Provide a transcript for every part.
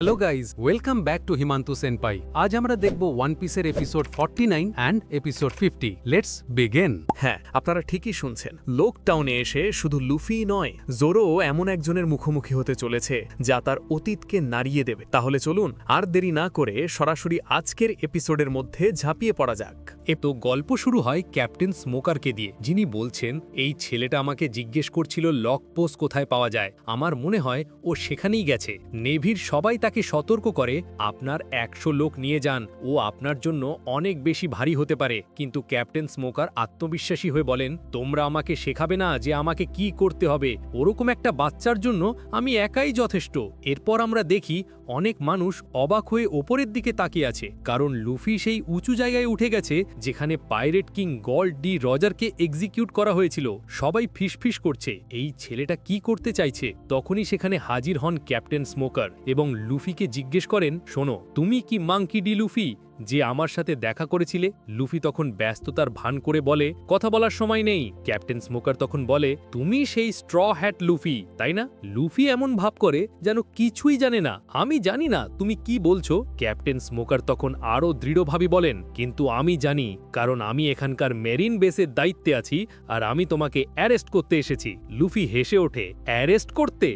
Hello guys, welcome back to Himantu senpai. আজ আমরা দেখব ওয়ান পিসের episode 49 and episode 50। Let's begin. হ্যাঁ, আপনারা ঠিকই শুনছেন। লোকটাউনে এসে শুধু লুফি নয়, জোরো এমন একজনের মুখোমুখি হতে চলেছে যা তার অতীতকে নাড়িয়ে দেবে। তাহলে চলুন আর দেরি না করে সরাসরি আজকের এপিসোডের মধ্যে ঝাঁপিয়ে পড়া যাক। তো গল্প শুরু হয় ক্যাপ্টেন স্মোকারকে দিয়ে, যিনি বলছেন এই ছেলেটা আমাকে জিজ্ঞেস করছিল লক পোস্ট কোথায় পাওয়া যায়। আমার মনে হয় ও সেখানেই গেছে। নেভির সবাই তাকে সতর্ক করে, আপনার 100 লোক নিয়ে যান, ও আপনার জন্য অনেক বেশি ভারী হতে পারে। কিন্তু ক্যাপ্টেন স্মোকার আত্মবিশ্বাসী হয়ে বলেন, তোমরা আমাকে শেখাবে না যে আমাকে কি করতে হবে। ওরকম একটা বাচ্চার জন্য আমি একাই যথেষ্ট। এরপর আমরা দেখি অনেক মানুষ অবাক হয়ে ওপরের দিকে তাকিয়ে আছে, কারণ লুফি সেই উঁচু জায়গায় উঠে গেছে যেখানে পাইরেট কিং গল্ড ডি রজারকে এক্সিকিউট করা হয়েছিল। সবাই ফিসফিস করছে এই ছেলেটা কি করতে চাইছে। তখনই সেখানে হাজির হন ক্যাপ্টেন স্মোকার এবং লুফিকে জিজ্ঞেস করেন, শোনো, তুমি কি মাঙ্কি ডি লুফি যে আমার সাথে দেখা করেছিলে? লুফি তখন ব্যস্ততার ভান করে বলে, কথা বলার সময় নেই। ক্যাপ্টেন স্মোকার তখন বলে, তুমি সেই স্ট্র হ্যাট লুফি, তাই না? লুফি এমন ভাব করে যেন কিছুই জানে না। আমি জানি না তুমি কি বলছো। ক্যাপ্টেন স্মোকার তখন আরও দৃঢ়ভাবে বলেন, কিন্তু আমি জানি, কারণ আমি এখানকার মেরিন বেসের দায়িত্বে আছি আর আমি তোমাকে অ্যারেস্ট করতে এসেছি। লুফি হেসে ওঠে, অ্যারেস্ট করতে?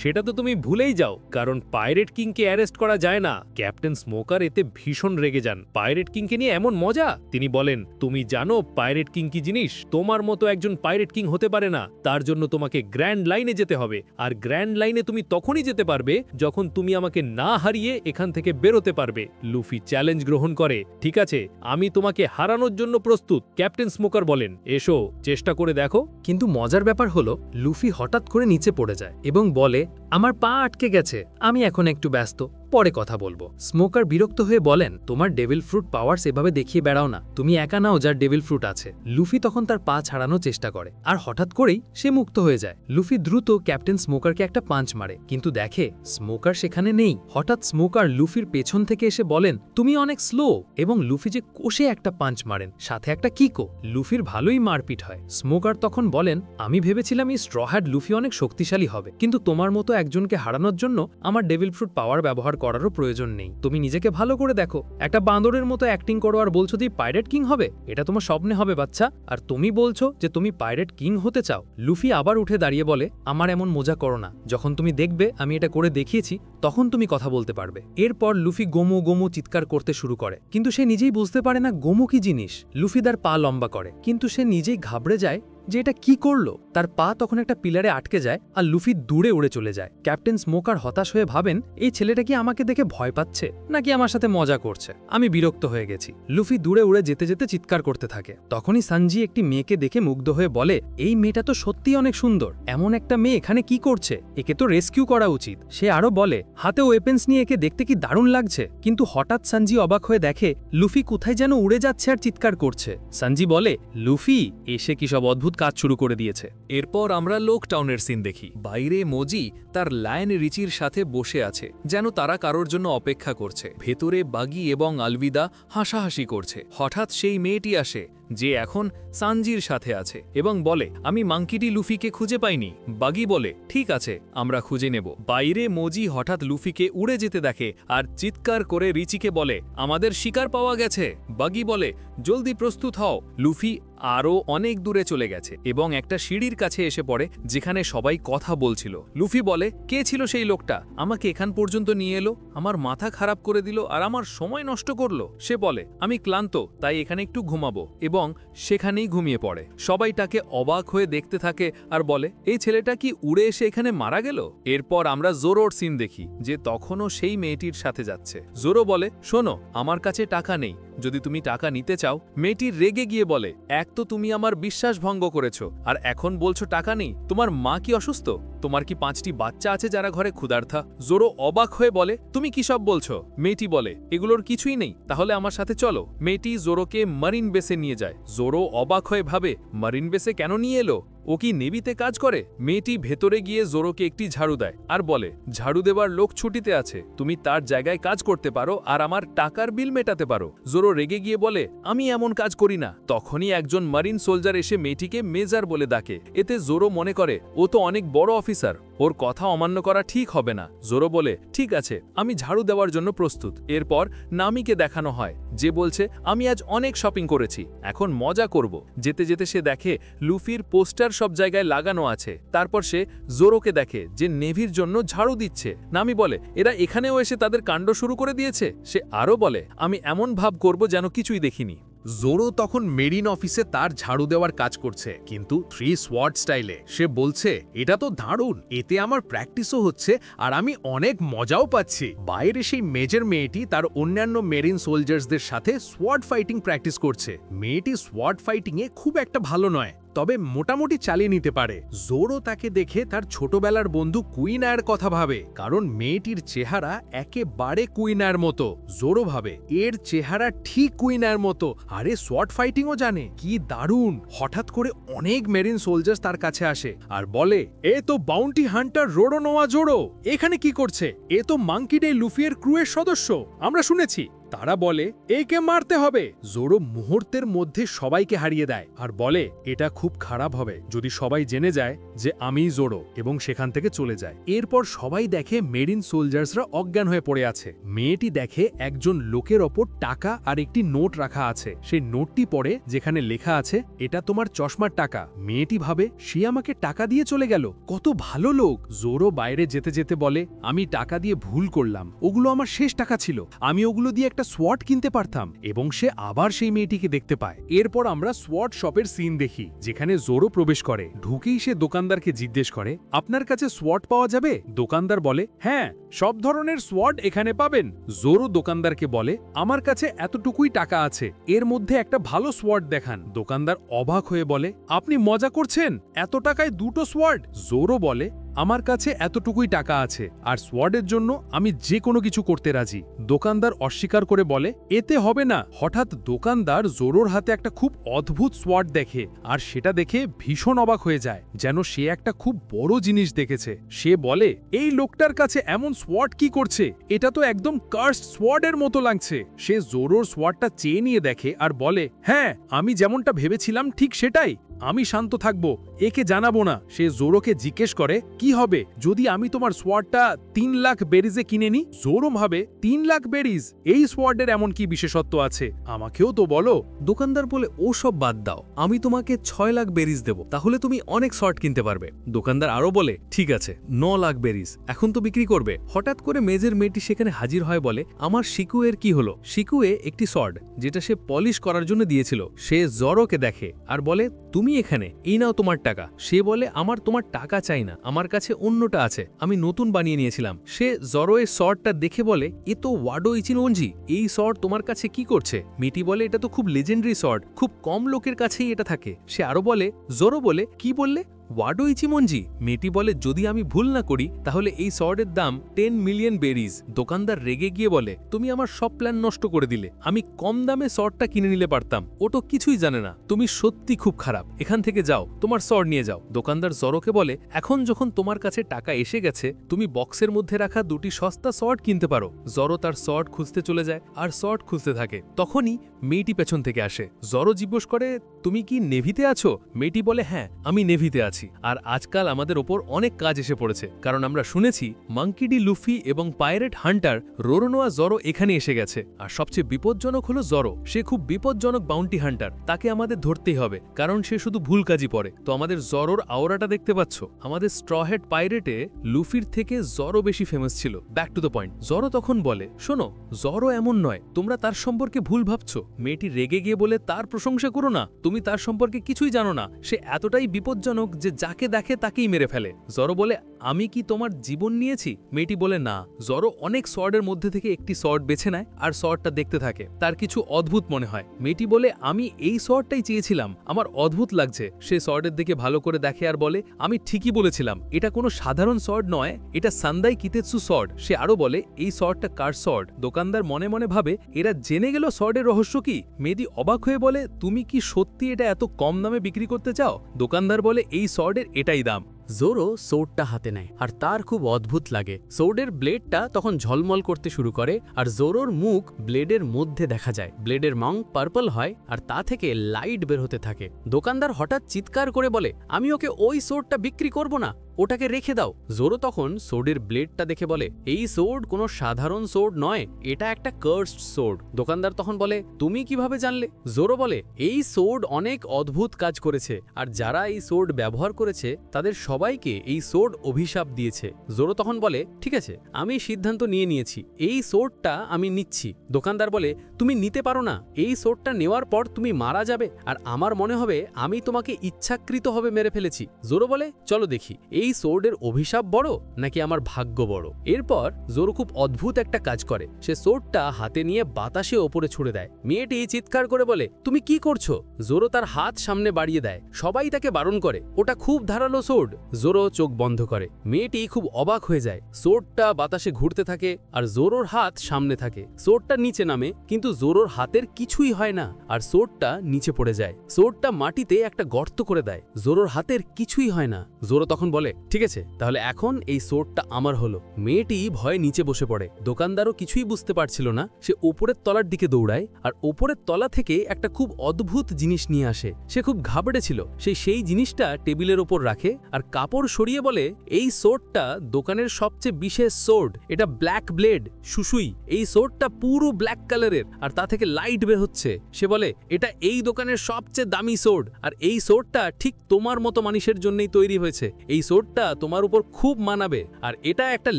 সেটা তো তুমি ভুলেই যাও, কারণ পাইরেট কিংকে অ্যারেস্ট করা যায় না। ক্যাপ্টেন স্মোকার এতে ভীষণ রেগে যান। পাইরেট কিংকে নিয়ে এমন মজা? তিনি বলেন, তুমি জানো পাইরেট কিং কি জিনিস? তোমার মতো একজন পাইরেট কিং হতে পারে না। তার জন্য তোমাকে গ্র্যান্ড লাইনে যেতে হবে, আর গ্র্যান্ড লাইনে তুমি তখনই যেতে পারবে যখন তুমি আমাকে না হারিয়ে এখান থেকে বেরোতে পারবে। লুফি চ্যালেঞ্জ গ্রহণ করে, ঠিক আছে, আমি তোমাকে হারানোর জন্য প্রস্তুত। ক্যাপ্টেন স্মোকার বলেন, এসো, চেষ্টা করে দেখো। কিন্তু মজার ব্যাপার হলো, লুফি হঠাৎ করে নিচে পড়ে যায় এবং বলে, আমার পা আটকে গেছে, আমি এখন একটু ব্যস্ত, পরে কথা বলবো। স্মোকার বিরক্ত হয়ে বলেন, তোমার ডেভিল ফ্রুট পাওয়ার্স এভাবে দেখিয়ে বেড়াও না, তুমি একা নাও যার ডেভিল ফ্রুট আছে। লুফি তখন তার পা ছাড়ানোর চেষ্টা করে, আর হঠাৎ করেই সে মুক্ত হয়ে যায়। লুফি দ্রুত ক্যাপ্টেন স্মোকারকে একটা পাঞ্চ মারে, কিন্তু দেখে স্মোকার সেখানে নেই। হঠাৎ স্মোকার লুফির পেছন থেকে এসে বলেন, তুমি অনেক স্লো, এবং লুফি যে কষে একটা পাঞ্চ মারেন, সাথে একটা কিকও। লুফির ভালোই মারপিট হয়। স্মোকার তখন বলেন, আমি ভেবেছিলাম এই স্ট্র হ্যাট লুফি অনেক শক্তিশালী হবে, কিন্তু তোমার মতো একজনকে হারানোর জন্য আমার ডেভিল ফ্রুট পাওয়ার ব্যবহার করারও প্রয়োজন নেই। তুমি নিজেকে ভালো করে দেখো, একটা বান্দরের মতো অ্যাক্টিং করো আর বলছো যে পাইরেট কিং হবে? এটা তোমার স্বপ্নে হবে বাচ্চা, আর তুমি বলছো যে তুমি পাইরেট কিং হতে চাও। লুফি আবার উঠে দাঁড়িয়ে বলে, আমার এমন মজা করো না, যখন তুমি দেখবে আমি এটা করে দেখিয়েছি তখন তুমি কথা বলতে পারবে। এরপর লুফি গোমো গোমো চিৎকার করতে শুরু করে, কিন্তু সে নিজেই বুঝতে পারে না গোমো কি জিনিস। লুফি তার পা লম্বা করে, কিন্তু সে নিজেই ঘাবড়ে যায় যে এটা কি করলো। তার পা তখন একটা পিলারে আটকে যায় আর লুফি দূরে উড়ে চলে যায়। ক্যাপ্টেন স্মোকার হতাশ হয়ে ভাবেন, এই ছেলেটা কি আমাকে দেখে ভয় পাচ্ছে নাকি আমার সাথে মজা করছে? আমি বিরক্ত হয়ে গেছি। লুফি দূরে উড়ে যেতে যেতে চিৎকার করতে থাকে। তখনই সানজি একটি মেয়েকে দেখে মুগ্ধ হয়ে বলে, এই মেয়েটা তো সত্যিই অনেক সুন্দর, এমন একটা মেয়ে এখানে কি করছে? একে তো রেস্কিউ করা উচিত। সে আরো বলে, হাতে ওয়েপেন্স নিয়ে একে দেখতে কি দারুণ লাগছে। কিন্তু হঠাৎ সানজি অবাক হয়ে দেখে লুফি কোথায় যেন উড়ে যাচ্ছে আর চিৎকার করছে। সানজি বলে, লুফি এসে কি সব অদ্ভুত কাজ শুরু করে দিয়েছে। এরপর আমরা লোকটাউনের সিন দেখি। বাইরে মোজি তার লায়ন রিচির সাথে বসে আছে, যেন তারা কারোর জন্য অপেক্ষা করছে। ভেতরে বাগি এবং আলভিদা হাসাহাসি করছে। হঠাৎ সেই মেয়েটি আসে যে এখন সানজির সাথে আছে এবং বলে, আমি মাঙ্কিডি লুফিকে খুঁজে পাইনি। বাগি বলে, ঠিক আছে, আমরা খুঁজে নেব। বাইরে মোজি হঠাৎ লুফিকে উড়ে যেতে দেখে আর চিৎকার করে রিচিকে বলে, আমাদের শিকার পাওয়া গেছে। বাগি বলে, জলদি প্রস্তুত হও। লুফি আরও অনেক দূরে চলে গেছে এবং একটা সিঁড়ির কাছে এসে পড়ে যেখানে সবাই কথা বলছিল। লুফি বলে, কে ছিল সেই লোকটা? আমাকে এখান পর্যন্ত নিয়ে এলো, আমার মাথা খারাপ করে দিল আর আমার সময় নষ্ট করলো। সে বলে, আমি ক্লান্ত, তাই এখানে একটু ঘুমাবো, এবং সেখানেই ঘুমিয়ে পড়ে। সবাই তাকে অবাক হয়ে দেখতে থাকে আর বলে, এই ছেলেটা কি উড়ে এসে এখানে মারা গেল? এরপর আমরা জোরোর সিন দেখি, যে তখনও সেই মেয়েটির সাথে যাচ্ছে। জোরো বলে, শোনো, আমার কাছে টাকা নেই, যদি তুমি টাকা নিতে চাও। মেয়েটি রেগে গিয়ে বলে, এক তো তুমি আমার বিশ্বাস ভঙ্গ করেছো, আর এখন বলছো টাকা নেই। তোমার মা কি অসুস্থ? তোমার কি 5টি বাচ্চা আছে যারা ঘরে ক্ষুধার্থা? জোরো অবাক হয়ে বলে, তুমি কি সব বলছো? মেয়েটি বলে, এগুলোর কিছুই নেই, তাহলে আমার সাথে চলো। মেয়েটি জোরোকে মারিন বেসে নিয়ে যায়। জোরো অবাক হয়ে ভাবে, মারিন বেসে কেন নিয়ে এলো? ও কি নেভিতে কাজ করে? মেয়েটি ভেতরে গিয়ে জোরোকে একটি ঝাড়ু দেয় আর বলে, ঝাড়ু দেবার লোক ছুটিতে আছে, তুমি তার জায়গায় কাজ করতে পারো আর আমার টাকার বিল মেটাতে পারো। জোরো রেগে গিয়ে বলে, আমি এমন কাজ করি না। তখনই একজন মারিন সোলজার এসে মেয়েটিকে মেজর বলে ডাকে। এতে জোরো মনে করে ও তো অনেক বড় অফিসার, ওর কথা অমান্য করা ঠিক হবে না। জোরো বলে, ঠিক আছে, আমি ঝাড়ু দেওয়ার জন্য প্রস্তুত। এরপর নামিকে দেখানো হয়, যে বলছে, আমি আজ অনেক শপিং করেছি, এখন মজা করব। যেতে যেতে সে দেখে লুফির পোস্টার সব জায়গায় লাগানো আছে। তারপর সে জোরোকে দেখে যে নেভির জন্য ঝাড়ু দিচ্ছে। নামি বলে, এরা এখানেও এসে তাদের কাণ্ড শুরু করে দিয়েছে। সে আরও বলে, আমি এমন ভাব করব যেন কিছুই দেখিনি। জোরো তখন মেরিন অফিসে তার ঝাড়ু দেওয়ার কাজ করছে, কিন্তু 3 সোয়ার্ড স্টাইলে। সে বলছে, এটা তো দারুণ, এতে আমার প্র্যাকটিসও হচ্ছে আর আমি অনেক মজাও পাচ্ছি। বাইরে সেই মেজর মেয়েটি তার অন্যান্য মেরিন সোলজার্সদের সাথে সোয়ার্ড ফাইটিং প্র্যাকটিস করছে। মেয়েটি সোয়ার্ড ফাইটিংয়ে খুব একটা ভালো নয়, তবে মোটামুটি চালিয়ে নিতে পারে। জোরো তাকে দেখে তার ছোটবেলার বন্ধু কুইনার কথা ভাবে, কারণ মেয়েটির চেহারা একেবারে কুইনার মতো। জোরো ভাবে, এর চেহারা ঠিক কুইনার মতো, আরে সোয়ার্ড ফাইটিংও জানে, কি দারুণ। হঠাৎ করে অনেক মেরিন সোলজার্স তার কাছে আসে আর বলে, এ তো বাউন্টি হান্টার রোরোনোয়া জোরো, এখানে কি করছে? এ তো মাঙ্কি ডে লুফিয়ের ক্রুয়ের সদস্য, আমরা শুনেছি। তারা বলে, একে মারতে হবে। জোরো মুহূর্তের মধ্যে সবাইকে হারিয়ে দেয় আর বলে, এটা খুব খারাপ হবে যদি সবাই জেনে যায় যে আমিই জোরো, এবং সেখান থেকে চলে যায়। এরপর সবাই দেখে মেরিন সোলজার্সরা অজ্ঞান হয়ে পড়ে আছে। মেয়েটি দেখে একজন লোকের ওপর টাকা আর একটি নোট রাখা আছে। সেই নোটটি পড়ে, যেখানে লেখা আছে, এটা তোমার চশমার টাকা। মেয়েটি ভাবে, সে আমাকে টাকা দিয়ে চলে গেল, কত ভালো লোক। জোরো বাইরে যেতে যেতে বলে, আমি টাকা দিয়ে ভুল করলাম, ওগুলো আমার শেষ টাকা ছিল, আমি ওগুলো দিয়ে একটা সোয়ার্ড কিনতে পারতাম। এবং সে আবার সেই মেয়েটিকে দেখতে পায়। এরপর আমরা সোয়ার্ড শপের সিন দেখি, যেখানে জোরো প্রবেশ করে। ঢুকেই সে দোকানদারকে জিজ্ঞেস করে, আপনার কাছে সোয়ার্ড পাওয়া যাবে? দোকানদার বলে, হ্যাঁ, সব ধরনের সোয়ার্ড এখানে পাবেন। জোরো দোকানদারকে বলে, আমার কাছে এতটুকুই টাকা আছে, এর মধ্যে একটা ভালো সোয়ার্ড দেখান। দোকানদার অবাক হয়ে বলে, আপনি মজা করছেন, এত টাকায় দুটো সোয়ার্ড? জোরো বলে, আমার কাছে এতটুকুই টাকা আছে, আর সোয়ার্ডের জন্য আমি যে কোনো কিছু করতে রাজি। দোকানদার অস্বীকার করে বলে, এতে হবে না। হঠাৎ দোকানদার জোরোর হাতে একটা খুব অদ্ভুত সোয়ার্ড দেখে, আর সেটা দেখে ভীষণ অবাক হয়ে যায়, যেন সে একটা খুব বড় জিনিস দেখেছে। সে বলে, এই লোকটার কাছে এমন সোয়ার্ড কি করছে? এটা তো একদম কার্সড সোয়ার্ডের মতো লাগছে। সে জোরোর সোয়ার্ডটা চেয়ে নিয়ে দেখে আর বলে, হ্যাঁ, আমি যেমনটা ভেবেছিলাম ঠিক সেটাই, আমি শান্ত থাকব, একে জানাবো না। সে জোরোকে জিজ্ঞেস করে, কি হবে যদি আমি তোমার সোয়ার্ডটা 3 লাখ বেরিজে কিনে নি? জোরো ভাবে, 3 লাখ বেরিজ, এই সোয়ার্ডের এমন কি বিশেষত্ব আছে, আমাকেও তো বলো। দোকানদার বলে, ও সব বাদ দাও, আমি তোমাকে 6 লাখ বেরিজ দেব, তাহলে তুমি অনেক শর্ট কিনতে পারবে। দোকানদার আরো বলে, ঠিক আছে, 9 লাখ বেরিজ, এখন তো বিক্রি করবে। হঠাৎ করে মেজের মেয়েটি সেখানে হাজির হয়, বলে, আমার শিকুয়ের কি হলো? শিকুয়ে একটি শর্ট, যেটা সে পলিশ করার জন্য দিয়েছিল। সে জোরোকে দেখে আর বলে, তুমি এখানে, এই নাও তোমার টাকা। সে বলে, আমার তোমার টাকা চাই না, আমার কাছে অন্যটা আছে, আমি নতুন বানিয়ে নিয়েছিলাম। সে জোরোয়ের শর্টটা দেখে বলে, এ তো ওয়াডো ইচিনঞ্জি, এই শর্ট তোমার কাছে কি করছে? মিটি বলে, এটা তো খুব লেজেন্ডারি শর্ট, খুব কম লোকের কাছেই এটা থাকে। সে আরো বলে, জোরো বলে, কি বললে? ওয়াডো ইচিমঞ্জি? মেয়েটি বলে, যদি আমি ভুল না করি তাহলে এই শর্টের দাম 10 মিলিয়ন বেরিজ। দোকানদার রেগে গিয়ে বলে, তুমি আমার সব প্ল্যান নষ্ট করে দিলে, আমি কম দামে শর্টটা কিনে নিলে পারতাম, ও তো কিছুই জানে না, তুমি সত্যি খুব খারাপ, এখান থেকে যাও, তোমার শর্ট নিয়ে যাও। দোকানদার জোরোকে বলে, এখন যখন তোমার কাছে টাকা এসে গেছে, তুমি বক্সের মধ্যে রাখা 2টি সস্তা শর্ট কিনতে পারো। জোরো তার শর্ট খুঁজতে চলে যায় আর শর্ট খুঁজতে থাকে। তখনই মেয়েটি পেছন থেকে আসে। জোরো জিজ্ঞেস করে, তুমি কি নেভিতে আছো? মেয়েটি বলে, হ্যাঁ, আমি নেভিতে আছি, আর আজকাল আমাদের ওপর অনেক কাজ এসে পড়েছে, কারণ আমরা শুনেছি মাঙ্কি ডি লুফি এবং পাইরেট হান্টার রোরোনোয়া জোরো এখানে এসে গেছে। আর সবচেয়ে বিপজ্জনক হলো জোরো, সে খুব বিপজ্জনক বাউন্টি হান্টার, তাকে আমাদের ধরতেই হবে, কারণ সে শুধু ভুল কাজই পড়ে। তো আমাদের জোরোর আওরাটা দেখতে পাচ্ছ, আমাদের স্ট্রহেড পাইরেটে লুফির থেকে জোরো বেশি ফেমাস ছিল। Back to the point. Zoro তখন বলে, শোনো, জোরো এমন নয়, তোমরা তার সম্পর্কে ভুল ভাবছো। মেয়েটি রেগে গিয়ে বলে, তার প্রশংসা করো না, তুমি তার সম্পর্কে কিছুই জানো না, সে এতটাই বিপজ্জনক যে যাকে দেখে তাকেই মেরে ফেলে। জোরো বলে, আমি কি তোমার জীবন নিয়েছি? মেয়েটি বলে, না। জোরো অনেক শর্টের মধ্যে থেকে একটি শর্ট বেছে নেয় আর শর্টটা দেখতে থাকে, তার কিছু অদ্ভুত মনে হয়। মেয়েটি বলে, আমি এই শর্টটাই চেয়েছিলাম, আমার অদ্ভুত লাগছে। সে শর্টের দিকে ভালো করে দেখে আর বলে, আমি ঠিকই বলেছিলাম, এটা কোনো সাধারণ শর্ট নয়, এটা সান্দাই কিতেৎসু শর্ট। সে আরো বলে, এই শর্টটা কার শর্ট? দোকানদার মনে মনে ভাবে, এরা জেনে গেল শর্টের রহস্য কি। মেয়েটি অবাক হয়ে বলে, তুমি কি সত্যি এটা এত কম দামে বিক্রি করতে চাও? দোকানদার বলে, এই শর্টের এটাই দাম। জোরো সোর্ডটা হাতে নেয় আর তার খুব অদ্ভুত লাগে। সোর্ডের ব্লেডটা তখন ঝলমল করতে শুরু করে আর জোরোর মুখ ব্লেডের মধ্যে দেখা যায়। ব্লেডের রং পার্পল হয় আর তা থেকে লাইট বের হতে থাকে। দোকানদার হঠাৎ চিৎকার করে বলে, আমি ওকে ওই সোর্ডটা বিক্রি করব না, ওটাকে রেখে দাও। জোরো তখন সোর্ডের ব্লেডটা দেখে বলে, এই সোর্ড কোনো সাধারণ সোর্ড নয়, এটা একটা কার্সড সোর্ড। দোকানদার তখন বলে, তুমি কিভাবে জানলে? জোরো বলে, এই সোর্ড অনেক অদ্ভুত কাজ করেছে, আর যারা এই সোর্ড ব্যবহার করেছে তাদের সবাইকে এই সোর্ড অভিশাপ দিয়েছে। জোরো তখন বলে, ঠিক আছে, আমি সিদ্ধান্ত নিয়েছি, এই সোর্ডটা আমি নিচ্ছি। দোকানদার বলে, তুমি নিতে পারো না, এই সোর্ডটা নেওয়ার পর তুমি মারা যাবে, আর আমার মনে হবে আমি তোমাকে ইচ্ছাকৃতভাবে মেরে ফেলেছি। জোরো বলে, চলো দেখি এই সোর্ডের অভিশাপ বড় নাকি আমার ভাগ্য বড়। এরপর জোরো খুব অদ্ভুত একটা কাজ করে, সে সোর্ডটা হাতে নিয়ে বাতাসে ওপরে ছুড়ে দেয়। মেয়েটি চিৎকার করে বলে, তুমি কি করছো? জোরো তার হাত সামনে বাড়িয়ে দেয়, সবাই তাকে বারণ করে, ওটা খুব ধারালো সোর্ড। জোরো চোখ বন্ধ করে, মেয়েটি খুব অবাক হয়ে যায়। সোর্ডটা বাতাসে ঘুরতে থাকে আর জোরোর হাত সামনে থাকে। সোর্ডটা নিচে নামে, কিন্তু জোরোর হাতের কিছুই হয় না, আর সোর্ডটা নিচে পড়ে যায়। সোর্ডটা মাটিতে একটা গর্ত করে দেয়, জোরোর হাতের কিছুই হয় না। জোরো তখন বলে, ঠিক আছে, তাহলে এখন এই সোর্ডটা আমার হলো। মেয়েটি ভয়ে নিচে বসে পড়ে। দোকানদারও কিছুই বুঝতে পারছিল না, সে ওপরের তলার দিকে দৌড়ায়, আর ওপরের তলা থেকে একটা খুব অদ্ভুত জিনিস নিয়ে আসে। সে খুব ঘাবড়েছিল, সেই জিনিসটা টেবিলের ওপর রাখে আর কাপড় সরিয়ে বলে, এই সোর্ডটা দোকানের সবচেয়ে বিশেষ সোর্ড, এটা ব্ল্যাক ব্লেড সুসুই। এই সোর্ডটা পুরো ব্ল্যাক কালারের আর তা থেকে লাইট বের হচ্ছে। সে বলে, এটা এই দোকানের সবচেয়ে দামি সোর্ড, আর এই সোর্ডটা ঠিক তোমার মতো মানুষের জন্যই তৈরি হয়েছে। এই সোর্ডটা তোমার উপর খুব মানাবে, আর এটা একটা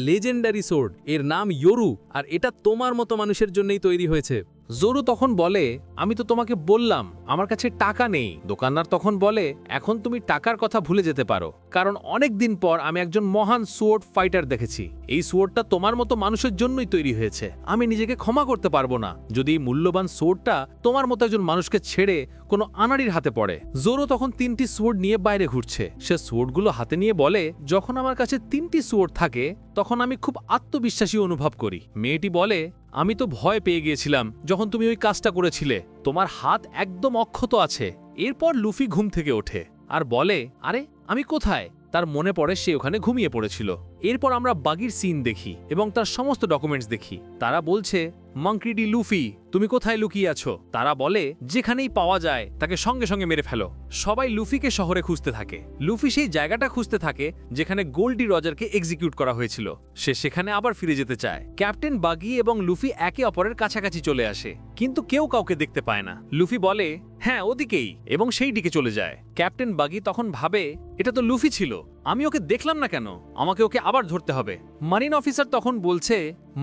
লেজেন্ডারি সোর্ড, এর নাম ইয়োরু, আর এটা তোমার মতো মানুষের জন্যই তৈরি হয়েছে। জোরো তখন বলে, আমি তো তোমাকে বললাম আমার কাছে টাকা নেই। দোকানদার তখন বলে, এখন তুমি টাকার কথা ভুলে যেতে পারো, কারণ অনেক দিন পর আমি একজন মহান সোর্ড ফাইটার দেখেছি। এই সোর্ডটা তোমার মতো মানুষের জন্যই তৈরি হয়েছে। আমি নিজেকে ক্ষমা করতে পারবো না যদি এই মূল্যবান সোর্ডটা তোমার মতো একজন মানুষকে ছেড়ে কোনো আনাড়ির হাতে পড়ে। জোরো তখন 3টি সোর্ড নিয়ে বাইরে ঘুরছে। সে সোর্ডগুলো হাতে নিয়ে বলে, যখন আমার কাছে 3টি সোর্ড থাকে তখন আমি খুব আত্মবিশ্বাসী অনুভব করি। মেয়েটি বলে, আমি তো ভয় পেয়ে গিয়েছিলাম যখন তুমি ওই কাজটা করেছিলে, তোমার হাত একদম অক্ষত আছে। এরপর লুফি ঘুম থেকে ওঠে আর বলে, আরে আমি কোথায়? তার মনে পড়ে সে ওখানে ঘুমিয়ে পড়েছিল। এরপর আমরা বাগির সিন দেখি এবং তার সমস্ত ডকুমেন্টস দেখি। তারা বলছে, মাঙ্কি ডি লুফি, তুমি কোথায় লুকিয়ে আছো? তারা বলে, যেখানেই পাওয়া যায় তাকে সঙ্গে সঙ্গে মেরে ফেলো। সবাই লুফিকে শহরে খুঁজতে থাকে। লুফি সেই জায়গাটা খুঁজতে থাকে যেখানে গোল্ডি রজারকে এক্সিকিউট করা হয়েছিল। সে সেখানে আবার ফিরে যেতে চায়। ক্যাপ্টেন বাগি এবং লুফি একে অপরের কাছাকাছি চলে আসে, কিন্তু কেউ কাউকে দেখতে পায় না। লুফি বলে, হ্যাঁ ওদিকেই, এবং সেই দিকে চলে যায়। ক্যাপ্টেন বাগি তখন ভাবে, এটা তো লুফি ছিল, আমি ওকে দেখলাম না কেন? আমাকে ওকে আবার ধরতে হবে। মারিন অফিসার তখন বলছে,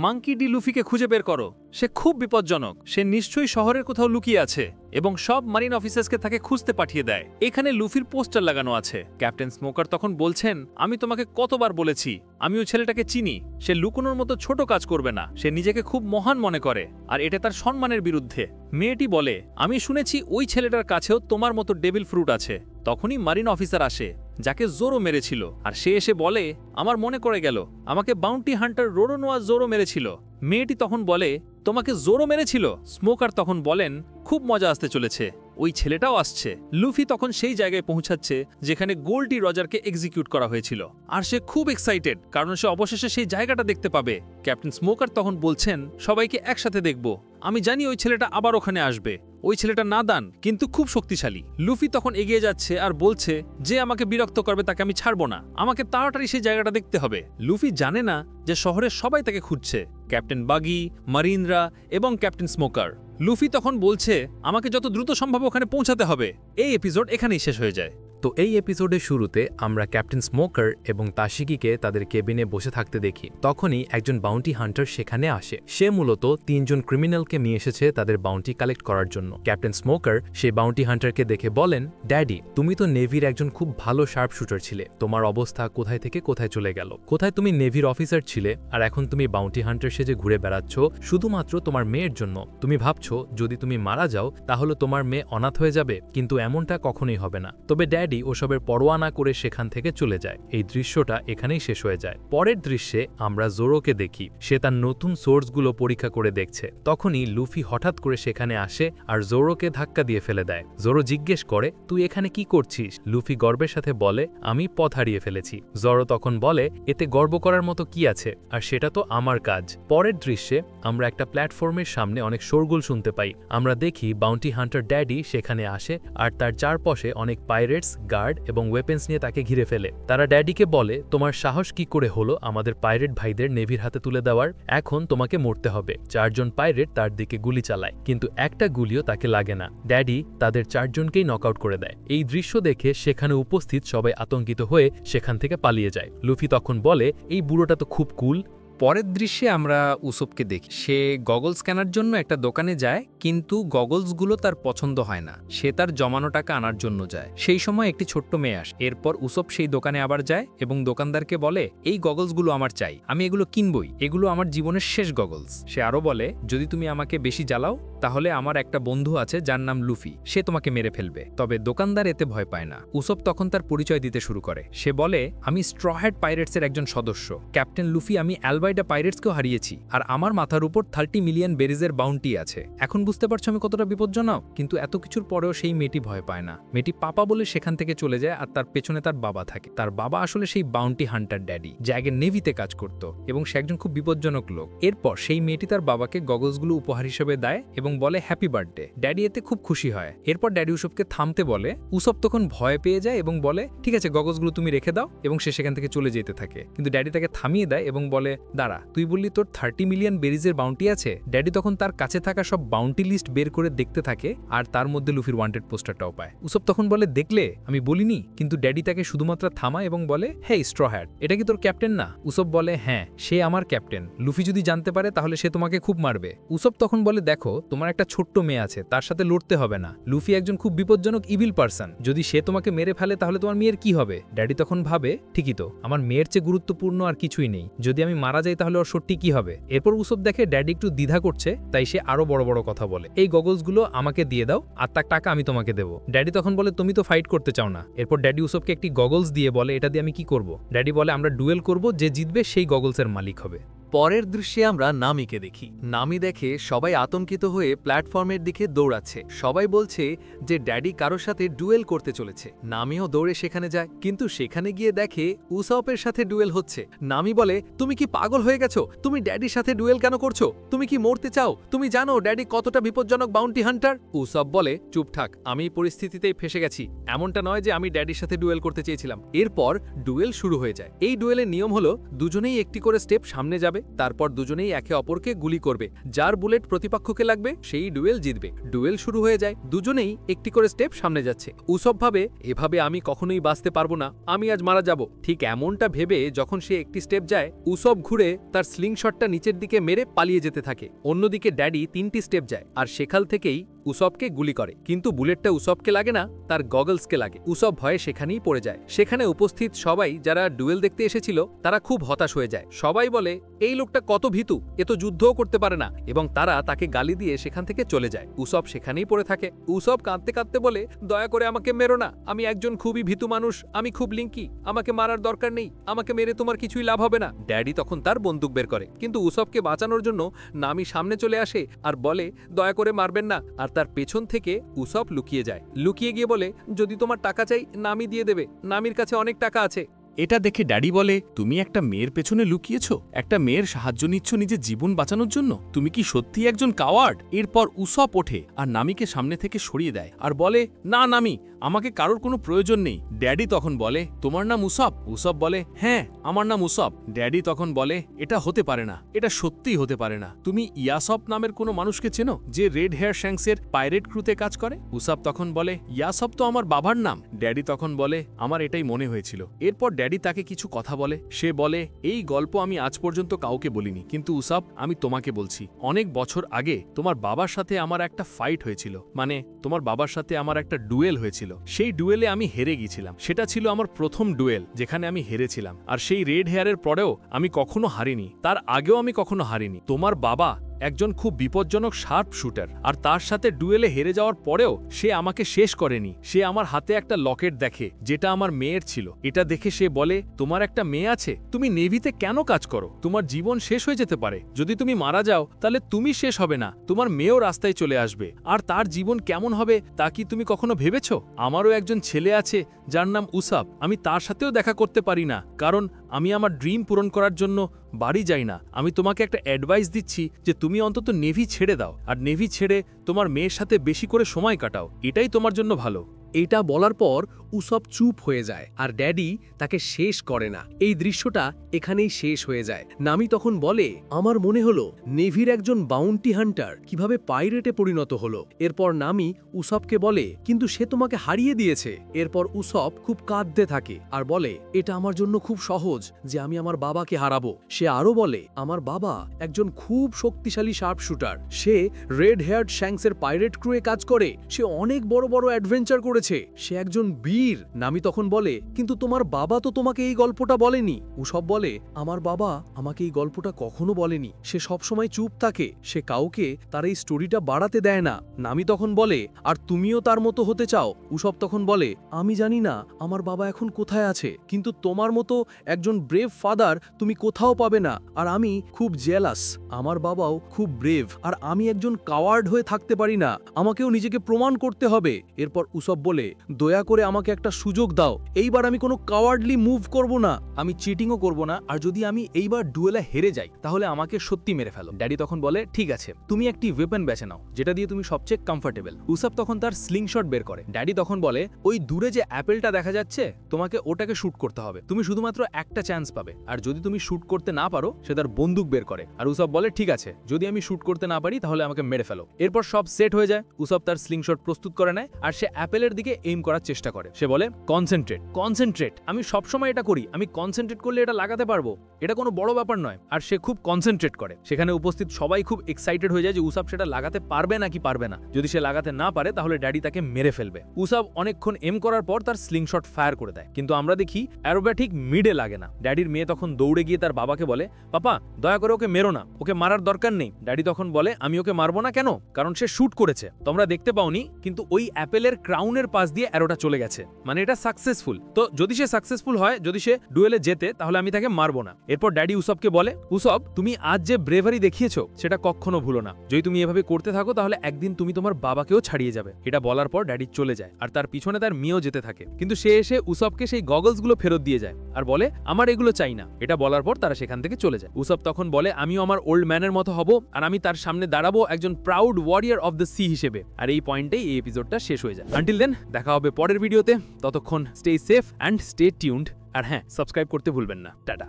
মাঙ্কি ডি লুফিকে খুঁজে বের করো, সে খুব বিপজ্জনক, সে নিশ্চয়ই শহরের কোথাও লুকিয়ে আছে, এবং সব মারিন অফিসার্সকে তাকে খুঁজতে পাঠিয়ে দেয়। এখানে লুফির পোস্টার লাগানো আছে। ক্যাপ্টেন স্মোকার তখন বলছেন, আমি তোমাকে কতবার বলেছি আমি ওই ছেলেটাকে চিনি, সে লুকোনোর মতো ছোট কাজ করবে না, সে নিজেকে খুব মহান মনে করে, আর এটা তার সম্মানের বিরুদ্ধে। মেয়েটি বলে, আমি শুনেছি ওই ছেলেটার কাছেও তোমার মতো ডেভিল ফ্রুট আছে। তখনই মারিন অফিসার আসে, যাকে জোরো মেরেছিল, আর সে এসে বলে, আমার মনে করে গেল আমাকে বাউন্টি হান্টার রোরোনোয়া জোরো মেরেছিল। মেয়েটি তখন বলে, তোমাকে জোরো মেরেছিল? স্মোকার তখন বলেন, খুব মজা আসতে চলেছে, ওই ছেলেটাও আসছে। লুফি তখন সেই জায়গায় পৌঁছাচ্ছে যেখানে গোল্ডি রজারকে এক্সিকিউট করা হয়েছিল, আর সে খুব এক্সাইটেড কারণ সে অবশেষে সেই জায়গাটা দেখতে পাবে। ক্যাপ্টেন স্মোকার তখন বলছেন, সবাইকে একসাথে দেখব, আমি জানি ওই ছেলেটা আবার ওখানে আসবে। ওই ছেলেটা নাদান কিন্তু খুব শক্তিশালী। লুফি তখন এগিয়ে যাচ্ছে আর বলছে, যে আমাকে বিরক্ত করবে তাকে আমি ছাড়বো না, আমাকে তাড়াতাড়ি সেই জায়গাটা দেখতে হবে। লুফি জানে না যে শহরের সবাই তাকে খুঁজছে, ক্যাপ্টেন বাগি, মারিনরা এবং ক্যাপ্টেন স্মোকার। লুফি তখন বলছে, আমাকে যত দ্রুত সম্ভব ওখানে পৌঁছাতে হবে। এই এপিসোড এখানেই শেষ হয়ে যায়। তো এই এপিসোডের শুরুতে আমরা ক্যাপ্টেন স্মোকার এবং তাশিকিকে তাদের কেবিনে বসে থাকতে দেখি। তখনই একজন বাউন্টি হান্টার সেখানে আসে। সে মূলত 3জন ক্রিমিনালকে নিয়ে এসেছে তাদের বাউন্টি কালেক্ট করার জন্য। ক্যাপ্টেন স্মোকার সেই বাউন্টি হান্টারকে দেখে বলেন, ড্যাডি, তুমি তো নেভির একজন খুব ভালো শার্প শুটার ছিলে, তোমার অবস্থা কোথায় থেকে কোথায় চলে গেল? কোথায় তুমি নেভির অফিসার ছিলে, আর এখন তুমি বাউন্টি হান্টার সেজে ঘুরে বেড়াচ্ছ শুধুমাত্র তোমার মেয়ের জন্য। তুমি ভাবছো যদি তুমি মারা যাও তাহলে তোমার মেয়ে অনাথ হয়ে যাবে, কিন্তু এমনটা কখনোই হবে না। তবে ড্যাডি ওসবের পরোয়া না করে সেখান থেকে চলে যায়। এই দৃশ্যটা এখানেই শেষ হয়ে যায়। পরের দৃশ্যে আমরা জোরোকে দেখি, সে তার নতুন সোর্সগুলো পরীক্ষা করে দেখছে। তখনই লুফি হঠাৎ করে সেখানে আসে আর জোরোকে ধাক্কা দিয়ে ফেলে দেয়। জোরো জিজ্ঞেস করে, তুই এখানে কি করছিস? লুফি গর্বের সাথে বলে, আমি পথ হারিয়ে ফেলেছি। জোরো তখন বলে, এতে গর্ব করার মতো কি আছে, আর সেটা তো আমার কাজ। পরের দৃশ্যে আমরা একটা প্ল্যাটফর্মের সামনে অনেক শোরগোল শুনতে পাই। আমরা দেখি বাউন্টি হান্টার ড্যাডি সেখানে আসে আর তার চারপাশে অনেক পাইরেটস গার্ড এবং ওয়েপেন্স নিয়ে তাকে ঘিরে ফেলে। তারা ড্যাডিকে বলে, তোমার সাহস কি করে হলো আমাদের পাইরেট ভাইদের নেভির হাতে তুলে দেওয়ার? এখন তোমাকে মরতে হবে। 4 জন পাইরেট তার দিকে গুলি চালায়, কিন্তু একটা গুলিও তাকে লাগে না। ড্যাডি তাদের 4 জনকেই নকআউট করে দেয়। এই দৃশ্য দেখে সেখানে উপস্থিত সবাই আতঙ্কিত হয়ে সেখান থেকে পালিয়ে যায়। লুফি তখন বলে, এই বুড়োটা তো খুব কুল। পরের দৃশ্যে আমরা উসবকে দেখি। সে গগলস কেনার জন্য একটা দোকানে যায়, কিন্তু গগলসগুলো তার পছন্দ হয় না। সে তার জমানো টাকা আনার জন্য যায়। সেই সময় একটি ছোট্ট মেয়ে আসে। এরপর উসব সেই দোকানে আবার যায় এবং দোকানদারকে বলে, এই গগলসগুলো আমার চাই, আমি এগুলো কিনবই, এগুলো আমার জীবনের শেষ গগলস। সে আরও বলে, যদি তুমি আমাকে বেশি জ্বালাও তাহলে আমার একটা বন্ধু আছে যার নাম লুফি, সে তোমাকে মেরে ফেলবে। তবে দোকানদার এতে ভয় পায় না। উসব তখন তার পরিচয় দিতে শুরু করে। সে বলে, আমি স্ট্রহ্যাট পাইরেটসের একজন সদস্য, ক্যাপ্টেন লুফি। আমি অ্যালবাইডা পাইরেটসকেও হারিয়েছি, আর আমার মাথার উপর 30 মিলিয়ন বেরিজের বাউন্টি আছে। এখন বুঝতে পারছো আমি কতটা বিপজ্জনক? কিন্তু এত কিছুর পরেও সেই মেয়েটি ভয় পায় না। মেয়েটি পাপা বলে সেখান থেকে চলে যায়, আর তার পেছনে তার বাবা থাকে। তার বাবা আসলে সেই বাউন্টি হান্টার ড্যাডি, যে আগে নেভিতে কাজ করত, এবং সে একজন খুব বিপজ্জনক লোক। এরপর সেই মেয়েটি তার বাবাকে গগলসগুলো উপহার হিসেবে দেয় এবং বলে হ্যাপি বার্থডে। ড্যাডি এতে খুব খুশি হয়। এরপর ড্যাডি উসবকে থামতে বলে। উসব তখন ভয় পেয়ে যায় এবং বলে, ঠিক আছে, গগলসগুলো তুমি রেখে দাও, এবং সে সেখান থেকে চলে যেতে থাকে। কিন্তু ড্যাডি তাকে থামিয়ে দেয় এবং বলে, দাঁড়া, তুই বললি তোর 30 মিলিয়ন বেরিজের বাউন্টি আছে? ড্যাডি তখন তার কাছে থাকা সব বাউন্টি লিস্ট বের করে দেখতে থাকে, আর তার মধ্যে লুফির ওয়ান্টেড পোস্টারটাও পায়। উসব তখন বলে, দেখলে, আমি বলিনি? কিন্তু ড্যাডি তাকে শুধুমাত্র থামায় এবং বলে, হে স্ট্রহ্যাট, এটা কি তোর ক্যাপ্টেন না? উসব বলে, হ্যাঁ, সে আমার ক্যাপ্টেন। লুফি যদি জানতে পারে তাহলে সে তোমাকে খুব মারবে। উসব তখন বলে, দেখো, তোমার একটা ছোট্ট মেয়ে আছে, তার সাথে লড়তে হবে না। লুফি একজন খুব বিপজ্জনক ইভিল পারসন, যদি সে তোমাকে মেরে ফেলে তাহলে তোমার মেয়ের কি হবে? ড্যাডি তখন ভাবে, ঠিকই তো, আমার মেয়ের চেয়ে গুরুত্বপূর্ণ আর কিছুই নেই। যদি আমি মারা যাই তাহলে ওর সত্যি কি হবে? এরপর উসব দেখে ড্যাডি একটু দ্বিধা করছে, তাই সে আরো বড় বড় কথা বলে, এই গগলসগুলো আমাকে দিয়ে দাও, আর তার টাকা আমি তোমাকে দেবো। ড্যাডি তখন বলে, তুমি তো ফাইট করতে চাও না। এরপর ড্যাডি উসবকে একটি গগলস দিয়ে বলে, এটা দিয়ে আমি কি করব? ড্যাডি বলে, আমরা ডুয়েল করব, যে জিতবে সেই গগলসের মালিক হবে। পরের দৃশ্যে আমরা নামিকে দেখি। নামি দেখে সবাই আতঙ্কিত হয়ে প্ল্যাটফর্মের দিকে দৌড়াচ্ছে। সবাই বলছে যে ড্যাডি কারোর সাথে ডুয়েল করতে চলেছে। নামিও দৌড়ে সেখানে যায়, কিন্তু সেখানে গিয়ে দেখে উসবের সাথে ডুয়েল হচ্ছে। নামি বলে, তুমি কি পাগল হয়ে গেছো? তুমি ড্যাডির সাথে ডুয়েল কেন করছো? তুমি কি মরতে চাও? তুমি জানো ড্যাডি কতটা বিপজ্জনক বাউন্টি হান্টার? উসব বলে, চুপ থাক, আমি এই পরিস্থিতিতেই ফেসে গেছি। এমনটা নয় যে আমি ড্যাডির সাথে ডুয়েল করতে চেয়েছিলাম। এরপর ডুয়েল শুরু হয়ে যায়। এই ডুয়েলের নিয়ম হলো, দুজনেই একটি করে স্টেপ সামনে যাবে, তারপর দুজনেই একে অপরকে গুলি করবে। যার বুলেট প্রতিপক্ষকে লাগবে সেই ডুয়েল জিতবে। ডুয়েল শুরু হয়ে যায়, দুজনেই একটি করে স্টেপ সামনে যাচ্ছে। উসব ভাবে, এভাবে আমি কখনোই বাঁচতে পারবো না, আমি আজ মারা যাব। ঠিক এমনটা ভেবে যখন সে একটি স্টেপ যায়, উসব ঘুরে তার স্লিংশটটা নিচের দিকে মেরে পালিয়ে যেতে থাকে। অন্যদিকে ড্যাডি 3টি স্টেপ যায়, আর সেখান থেকেই উসবকে গুলি করে, কিন্তু বুলেটটা উসবকে লাগে না, তার গগলসকে লাগে। উসব ভয়ে সেখানেই পড়ে যায়। সেখানে উপস্থিত সবাই যারা ডুয়েল দেখতে এসেছিল তারা খুব হতাশ হয়ে যায়। সবাই বলে, এই লোকটা কত ভীতু, এ তো যুদ্ধও করতে পারে না, এবং তারা তাকে গালি দিয়ে সেখান থেকে চলে যায়। উসব সেখানেই পড়ে থাকে। উসব কাঁদতে কাঁদতে বলে, দয়া করে আমাকে মেরো না, আমি একজন খুবই ভীতু মানুষ, আমি খুব লিঙ্কি, আমাকে মারার দরকার নেই, আমাকে মেরে তোমার কিছুই লাভ হবে না। ড্যাডি তখন তার বন্দুক বের করে, কিন্তু উসবকে বাঁচানোর জন্য নামি সামনে চলে আসে আর বলে, দয়া করে মারবেন না। আর তার পেছন থেকে উসব লুকিয়ে যায়। লুকিয়ে গিয়ে বলে, যদি তোমার টাকা চাই নামি দিয়ে দেবে, নামির কাছে অনেক টাকা আছে। এটা দেখে ড্যাডি বলে, তুমি একটা মেয়ের পেছনে লুকিয়েছো? একটা মেয়ের সাহায্য নিচ্ছ নিজের জীবন বাঁচানোর জন্য? তুমি কি সত্যি একজন কাওয়ার্ড? এরপর উসব ওঠে আর নামিকে সামনে থেকে সরিয়ে দেয় আর বলে, না নামি, আমাকে কারোর কোনো প্রয়োজন নেই। ড্যাডি তখন বলে, তোমার নাম উসব? উসব বলে, হ্যাঁ, আমার নাম উসব। ড্যাডি তখন বলে, এটা হতে পারে না, এটা সত্যিই হতে পারে না। তুমি ইয়াসব নামের কোনো মানুষকে চেনো যে রেড হেয়ার শ্যাংসের পাইরেট ক্রুতে কাজ করে? উসব তখন বলে, ইয়াসব তো আমার বাবার নাম। ড্যাডি তখন বলে, আমার এটাই মনে হয়েছিল। এরপর ড্যাডি তাকে কিছু কথা বলে। সে বলে, এই গল্প আমি আজ পর্যন্ত কাউকে বলিনি, কিন্তু উসব, আমি তোমাকে বলছি। অনেক বছর আগে তোমার বাবার সাথে আমার একটা ফাইট হয়েছিল, মানে তোমার বাবার সাথে আমার একটা ডুয়েল হয়েছিল। সেই ডুয়েলে আমি হেরে গিয়েছিলাম। সেটা ছিল আমার প্রথম ডুয়েল যেখানে আমি হেরেছিলাম। আর সেই রেড হেয়ারের পরেও আমি কখনো হারিনি, তার আগেও আমি কখনো হারিনি। তোমার বাবা একজন খুব বিপজ্জনক শার্প শুটার, আর তার সাথে ডুয়েলে হেরে যাওয়ার পরেও সে আমাকে শেষ করেনি। সে আমার হাতে একটা লকেট দেখে যেটা আমার মেয়ের ছিল। এটা দেখে সে বলে, তোমার একটা মেয়ে আছে, তুমি নেভিতে কেন কাজ করো? তোমার জীবন শেষ হয়ে যেতে পারে। যদি তুমি মারা যাও তাহলে তুমি শেষ হবে না, তোমার মেয়েও রাস্তায় চলে আসবে। আর তার জীবন কেমন হবে তা কি তুমি কখনো ভেবেছ? আমারও একজন ছেলে আছে যার নাম উসব। আমি তার সাথেও দেখা করতে পারি না, কারণ আমি আমার ড্রিম পূরণ করার জন্য বাড়ি যাই না। আমি তোমাকে একটা অ্যাডভাইস দিচ্ছি যে তুমি অন্তত নেভি ছেড়ে দাও, আর নেভি ছেড়ে তোমার মেয়ের সাথে বেশি করে সময় কাটাও, এটাই তোমার জন্য ভালো। এটা বলার পর উসব চুপ হয়ে যায় আর ড্যাডি তাকে শেষ করে না। এই দৃশ্যটা এখানেই শেষ হয়ে যায়। নামি তখন বলে, আমার মনে হলো নেভির একজন বাউন্টি হান্টার কিভাবে পাইরেটে পরিণত হলো। এরপর নামি উসবকে বলে, কিন্তু সে তোমাকে হারিয়ে দিয়েছে। এরপর উসব খুব কাঁদতে থাকে আর বলে, এটা আমার জন্য খুব সহজ যে আমি আমার বাবাকে হারাবো। সে আরো বলে, আমার বাবা একজন খুব শক্তিশালী শার্প শুটার। সে রেড হেয়ার্ড শ্যাংসের পাইরেট ক্রুয়ে কাজ করে। সে অনেক বড় বড় অ্যাডভেঞ্চার করেছে। সে একজন বীর। নামি তখন বলে, কিন্তু তোমার বাবা তো তোমাকে এই গল্পটা বলেনি। উসব বলে, আমার বাবা আমাকে এই গল্পটা কখনো বলেনি। সে সবসময় চুপ থাকে। সে কাউকে তার এই স্টোরিটা বাড়াতে দেয় না। নামি তখন বলে, আর তুমিও তার মতো হতে চাও? উসব তখন বলে, আমি জানি না আমার বাবা এখন কোথায় আছে, কিন্তু তোমার মতো একজন ব্রেভ ফাদার তুমি কোথাও পাবে না। আর আমি খুব জেলাস। আমার বাবাও খুব ব্রেভ, আর আমি একজন কাওয়ার্ড হয়ে থাকতে পারি না। আমাকেও নিজেকে প্রমাণ করতে হবে। এরপর উসব বলে, দয়া করে আমাকে একটা সুযোগ দাও। এইবার আমি কোনো কাওয়ার্ডলি মুভ করব না। আমি চিটিংও করব না। আর যদি আমি এইবার ডুয়েলে হেরে যাই তাহলে আমাকে সত্যি মেরে ফেলো। ড্যাডি তখন বলে, ঠিক আছে, তুমি একটি ওয়েপন বেছে নাও যেটা দিয়ে তুমি সবচেয়ে কমফোর্টেবল। উসব তখন তার স্লিংশট বের করে। ড্যাডি তখন বলে, ওই দূরে যে অ্যাপেলটা দেখা যাচ্ছে তোমাকে ওটাকে শুট করতে হবে। তুমি শুধুমাত্র একটা চান্স পাবে, আর যদি তুমি শুট করতে না পারো সে তার বন্দুক বের করে। আর উসব বলে, ঠিক আছে, যদি আমি শুট করতে না পারি তাহলে আমাকে মেরে ফেলো। এরপর সব সেট হয়ে যায়। উসব তার স্লিংশট প্রস্তুত করে নেয় আর সে অ্যাপেলের দিকে এইম করার চেষ্টা করে। সে বলে, কনসেন্ট্রেট, কনসেন্ট্রেট। আমি সবসময় এটা করি। আমি কনসেন্ট্রেট করলে এটা লাগাতে পারবো। এটা কোনো বড় ব্যাপার নয়। আর সে খুব কনসেন্ট্রেট করে। সেখানে উপস্থিত সবাই খুব এক্সাইটেড হয়ে যায় যে উসব সেটা লাগাতে পারবে নাকি পারবে না। যদি সে লাগাতে না পারে তাহলে ড্যাডি তাকে মেরে ফেলবে। উসব অনেকক্ষণ এম করার পর তার স্লিংশট ফায়ার করে দেয়, কিন্তু আমরা দেখি অ্যারোটা ঠিক মিডে লাগে না। ড্যাডির মেয়ে তখন দৌড়ে গিয়ে তার বাবাকে বলে, পাপা দয়া করে ওকে মেরো না, ওকে মারার দরকার নেই। ড্যাডি তখন বলে, আমি ওকে মারবো না কেন? কারণ সে শুট করেছে, তোমরা দেখতে পাওনি, কিন্তু ওই অ্যাপেলের ক্রাউনের পাশ দিয়ে অ্যারোটা চলে গেছে, মানে এটা সাকসেসফুল। তো যদি সে সাকসেসফুল হয়, যদি সে ডুয়েলে জেতে, তাহলে আমি তাকে মারবো না। এরপর ড্যাডি উসবকে বলে, উসব তুমি আজ যে ব্রেভারি দেখিয়েছো সেটা কখনো ভুলো না। যদি তুমি এভাবে করতে থাকো তাহলে একদিন তুমি তোমার বাবাকেও ছাড়িয়ে যাবে। এটা বলার পর ড্যাডি চলে যায় আর তার পিছনে তার মেয়েও যেতে থাকে, কিন্তু সে এসে উসবকে সেই গগলসগুলো ফেরত দিয়ে যায় আর বলে, আমার এগুলো চাই না। এটা বলার পর তারা সেখান থেকে চলে যায়। উসব তখন বলে, আমিও আমার ওল্ড ম্যানের মতো হব, আর আমি তার সামনে দাঁড়াবো একজন proud warrior of the sea হিসেবে। আর এই পয়েন্টেই এই এপিসোডটা শেষ হয়ে যায়। আনটিল দেন, দেখা হবে পরের ভিডিওতে। ততক্ষণ stay safe and stay tuned. আর হ্যাঁ, সাবস্ক্রাইব করতে ভুলবেন না। টাটা।